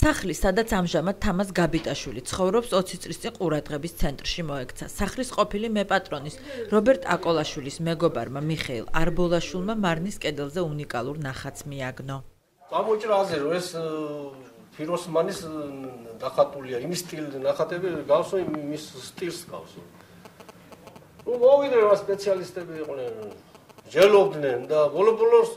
სახლი, სადაც ამჟამად თამაზ გაბიტაშვილი ცხოვრობს 20 წლის წინ ყურადღების ცენტრში მოექცა. სახლის ყოფილი მეპატრონის რობერტ აკოლაშვილის მეგობარმა მიხეილ არბოლაშვილმა მარნის კედელზე უნიკალურ ნახატს მიაგნო. გამოჭრა ასე რომ ეს ფიროსმანის ნახატულია, იმის სტილი ნახატები გავს, იმის სტილს გავს. მოვიდრე რა სპეციალისტები იყვნენ, ჯელობდნენ და ბოლო-ბოლოს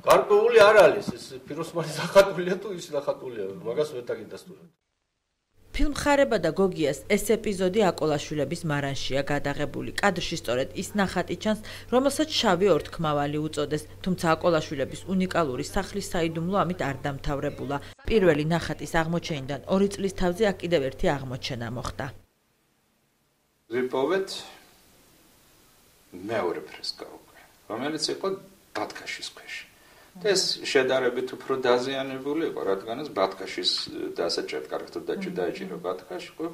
გარკვეული არ არის ეს ფიროსმანის ნახატულია თუ ის ნახატულია, მაგას ვერ დაგინდასტურებ. ფილმხარება და გოგიას ეს ეპიზოდი აკოლაშვილების მარანშია გადაღებული. კადრში სწორედ ის ნახატი ჩანს, რომელსაც შავი ორთქმავალი უწოდეს, თუმცა აკოლაშვილების უნიკალური სახლის საიდუმლო ამით არ დამთავრებულა. პირველი ნახატის აღმოჩენიდან 2 წლის თავზე აქ კიდევ ერთი აღმოჩენა მოხდა. ვიპოვეთ მეორე ფრესკა უკვე, რომელიც იყო ბათქაშის ქვეშ. ეს შედარებით უფრო დაზიანებული იყო, რადგანაც ბათქაშის დასაჭერად კარგად დაიჭირა ბათქაში იყო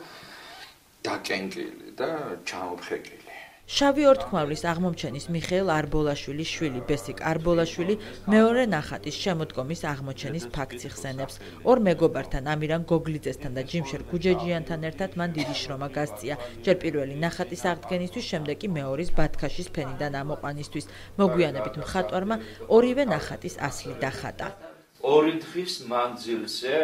დაკენკილი და ჩამოფხეკილი. შავი ორთქმავლის აღმოჩენის მიხეილ არბოლაშვილის შვილი ბესიკ არბოლაშვილი მეორე ნახატის შემოდგომის აღმოჩენის ფაქტს იხსენებს. ორ მეგობართან ამირან გოგლიძესთან და ჯიმშერ გუჯეჯიანთან ერთად მან დიდი შრომა გასწია. ჯერ პირველი ნახატის აღდგენისთვის, შემდეგ კი მეორის ბათქაშის ფენიდან ამოყვანისთვის. მოგვიანებით მხატვარმა ორივე ნახატის ასლი დახატა. 2 დღის მანძილზე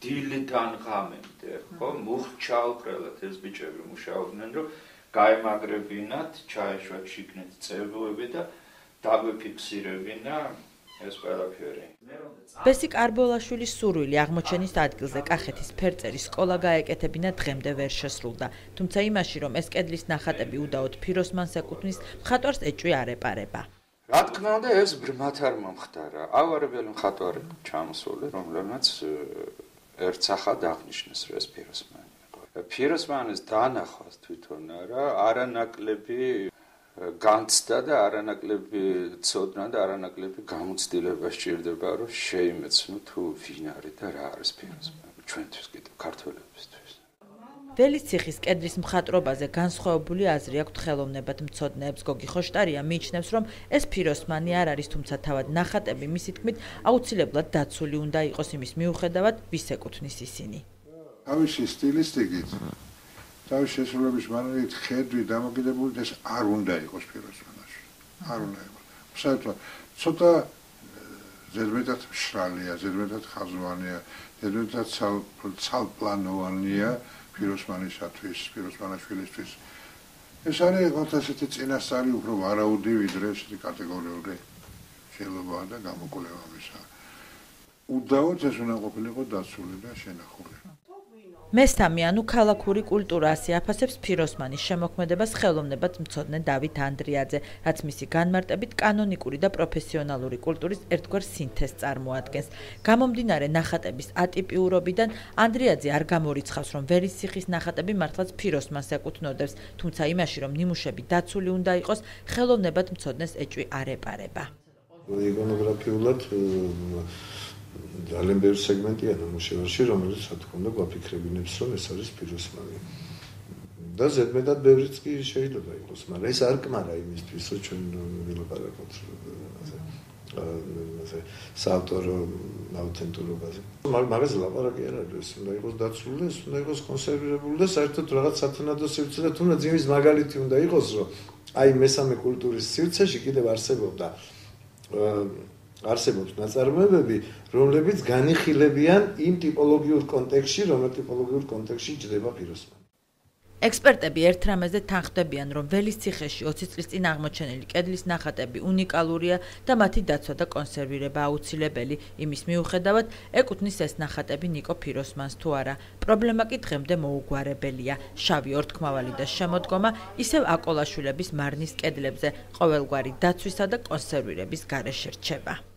დილიდან ღამემდე, ხო, მუხჩალყრელად ეს ბიჭები მუშაობდნენ, რომ გაემაგრებინათ, ჩაეშვათ შიგნით წევები და დაგვიფიქსირებინა ეს ყველაფერი. ბესიკ არბოლაშვილის სურვილი აღმოჩენის ადგილზე კახეთის ფერწერის სკოლა გაეკეთებინა დღემდე ვერ შესრულდა. თუმცა იმაში, რომ ეს კედლის ნახატები უდაოდ ფიროსმანს ეკუთვნის, მხატვარს ეჭვი არ ეპარება. რა თქმა უნდა, ეს ბრმათ არ მომხდარა. ავარებელი მხატვარი ჩამოსული, რომელმაც ერთ სახად აღნიშნეს, რომ ეს ფიროსმანი. ფიროსმანის დანახვას თვითონ არანაკლები განცდა და არანაკლები ცოდნა და არანაკლები გამოცდილება სჭირდება, რომ შეიმეცნო თუ ვინ არის და რა არის ფიროსმანი ჩვენთვის კიდევ ქართველებისთვის. ველის ციხის კედლის მხატვრობაზე განსხვავებული აზრი აქვთ ხელოვნებათმცოდნეებს. გოგი ხოშტარია მიიჩნევს, რომ ეს ფიროსმანი არ არის, თუმცა თავად ნახატები მისი თქმით აუცილებლად დაცული უნდა იყოს იმის მიუხედავად, ვის ეკუთვნის ისინი. თავისი სტილისტიკით, თავის შესრულების მანერით, ხედვით დამოკიდებული ეს არ უნდა იყოს ფიროსმანაში. არ უნდა იყოს. საერთოდ ცოტა ზედმეტად მშრალია, ზედმეტად ხაზოვანია, ზედმეტად ცალპლანოვანია ფიროსმანისათვის, ფიროსმანაშვილისთვის. ეს არის როგორც ასეთი წინასწარი უფრო ვარაუდი, ვიდრე ესეთი კატეგორიული შეიძლება და გამოკვლევა მისა. უდაოდ ეს უნდა ყოფილიყო დაცული და შენახული. მესამე, ანუ ქალაქური კულტურა ასე აფასებს ფიროსმანის შემოქმედებას ხელოვნებათმცოდნე დავით ანდრიაძე, რაც მისი განმარტებით კანონიკური და პროფესიონალური კულტურის ერთგვარ სინთეზს წარმოადგენს. გამომდინარე ნახატების ატიპიურობიდან, ანდრიაძე არ გამორიცხავს, რომ ვერის ციხის ნახატები მართლაც ფიროსმანს ეკუთვნოდებს, თუმცა იმაში, რომ ნიმუშები დაცული უნდა იყოს, ხელოვნებათმცოდნეს ეჭვი არ ეპარება. იკონოგრაფიულად ძალიან ბევრი სეგმენტია ნამუშევარში, რომელიც რა თქმა უნდა გვაფიქრებინებს, რომ ეს არის ფიროსმანი. და ზედმეტად ბევრიც კი შეიძლება იყოს, მაგრამ ეს არ კმარა იმისთვის, რომ ჩვენ ვილაპარაკოთ ასე საავტორო აუთენტურობაზე. მაგაზე ლაპარაკი არ არის, ეს უნდა იყოს დაცული, ეს უნდა იყოს კონსერვირებული და საერთოდ რაღაც სათანადო სივრცე და თუნდაც იმის მაგალითი უნდა იყოს, რომ აი მესამე კულტურის სივრცეში კიდევ არსებობს ნაწარმოებები, რომლებიც განიხილებიან იმ ტიპოლოგიურ კონტექსტში, რომელ ტიპოლოგიურ კონტექსტში ჯდება ფიროსმანი. ექსპერტები ერთ რამეზე თანხმდებიან, რომ ველის ციხეში 20 წლის წინ აღმოჩენილი კედლის ნახატები უნიკალურია და მათი დაცვა და კონსერვირება აუცილებელი. იმის მიუხედავად, ეკუთვნის ეს ნახატები ნიკო ფიროსმანს თუ არა. პრობლემა კი დღემდე მოუგვარებელია. შავი ორთქმავალი და შემოდგომა ისევ აკოლაშვილების მარნის კედლებზე, ყოველგვარი დაცვისა და კონსერვირების გარეშე რჩება.